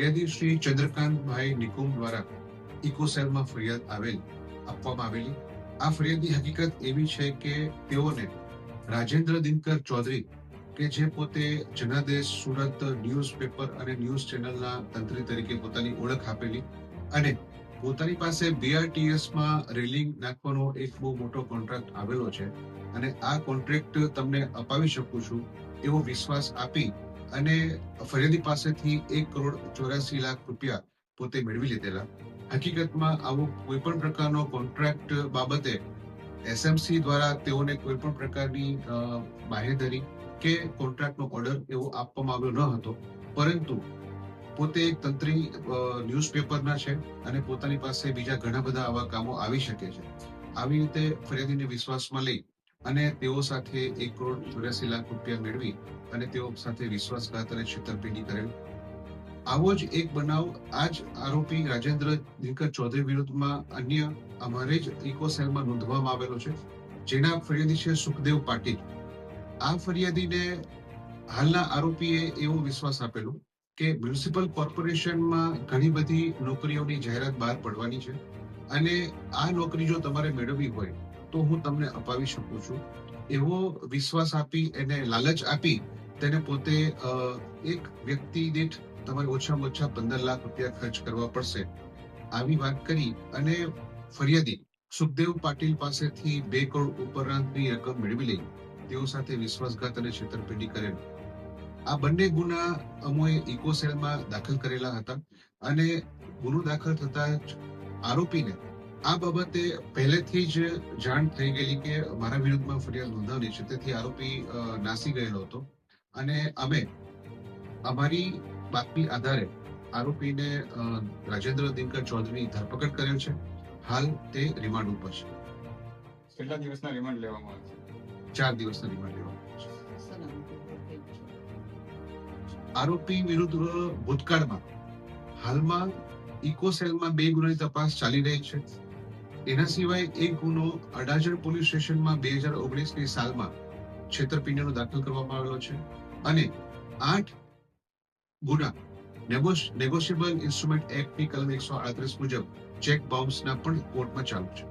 ફરિયાદી શ્રી ચંદ્રકાંતભાઈ નિકુમ દ્વારા ઇકોસેલમાં ફરિયાદ આપવામાં આવેલી. આ ફરિયાદની હકીકત એવી છે કે તેઓને રાજેન્દ્ર દિનકર ચૌધરી કે જે પોતે જનાદેશ સુરત ન્યૂઝપેપર અને ન્યૂઝ ચેનલના તંત્રી તરીકે પોતાની ઓળખ આપેલી અને પોતાની પાસે BRTS માં રેલિંગ નાખવાનો એક બહુ મોટો કોન્ટ્રાક્ટ આવેલો છે અને આ કોન્ટ્રાક્ટ તમને અપાવી શકું છું એવો વિશ્વાસ આપી અને ફરિયાદી પાસેથી 1,84,00,000 રૂપિયા પોતે મેળવી લીધેલા. હકીકતમાં આવો કોઈ પણ પ્રકારનો કોન્ટ્રાક્ટ બાબતે SMC દ્વારા તેઓને કોઈ પણ પ્રકારની બાહેધરી કે કોન્ટ્રાક્ટનો ઓર્ડર એવો આપવામાં આવ્યો ન હતો, પરંતુ પોતે એક તંત્રી ન્યૂઝપેપરના છે અને પોતાની પાસે બીજા ઘણા બધા આવા કામો આવી શકે છે. આવી રીતે ફરિયાદીને વિશ્વાસમાં લઈ અને તેઓ સાથે 1,84,00,000 રૂપિયા મેળવી અને તેઓ સાથે વિશ્વાસઘાત અને છેતરપિંડી કરેલ. આવો જ એક બનાવ આજ આરોપી રાજેન્દ્ર દિનકર ચૌધરી વિરુદ્ધમાં અન્ય અમારે જ ઇકોસેલમાં નોંધવામાં આવેલો છે, જેના ફરિયાદી છે સુખદેવ પાટીલ. આ ફરિયાદીને હાલના આરોપીએ એવો વિશ્વાસ આપેલો કે મ્યુનિસિપલ કોર્પોરેશનમાં ઘણી બધી નોકરીઓની જાહેરાત બહાર પડવાની છે અને આ નોકરી જો તમારે મેળવવી હોય તો હું તમને અપાવી શકું છું. એવો વિશ્વાસ આપી એને લાલચ આપી તેને પોતે એક વ્યક્તિ દીઠ તમારે ઓછામાં ઓછા 15 લાખ રૂપિયા ખર્ચ કરવા પડશે આવી વાત કરી અને ફરિયાદી સુખદેવ પાટીલ પાસેથી 2 કરોડ ઉપરાંતની રકમ મેળવી લઈ તેઓ સાથે વિશ્વાસઘાત અને છેતરપિંડી કરેલ. આ બંને ગુના અમોએ ઇકોસેલમાં દાખલ કરેલા હતા અને ગુનો દાખલ થતા જ આરોપીને આ બાબતે પહેલેથી જ જાણ થઈ ગયેલી કે મારા વિરુદ્ધમાં ફરિયાદ નોંધાવવાની છે. તેથી આરોપી નાસી ગયેલો હતો અને અમે અમારી બાતમી આધારે આરોપીને રાજેન્દ્ર દિનકર ચૌધરીની ધરપકડ કરેલ છે. હાલ તે રિમાન્ડ ઉપર છે. કેટલા દિવસના રિમાન્ડ લેવામાં આવે છે? 4 દિવસના રિમાન્ડ લેવામાં આવે છે. આરોપી વિરુદ્ધ ભૂતકાળમાં હાલમાં ઇકોસેલમાં 2 ગુનાની તપાસ ચાલી રહી છે. એના સિવાય એક ગુનો અડાજણ પોલીસ સ્ટેશનમાં 2019ની સાલમાં છેતરપિંડીનો દાખલ કરવામાં આવેલો છે અને 8 ગુના નેગોશિયેબલ ઇન્સ્ટ્રુમેન્ટ એક્ટની કલમ 138 મુજબ ચેક બાઉન્સના પણ કોર્ટમાં ચાલુ છે.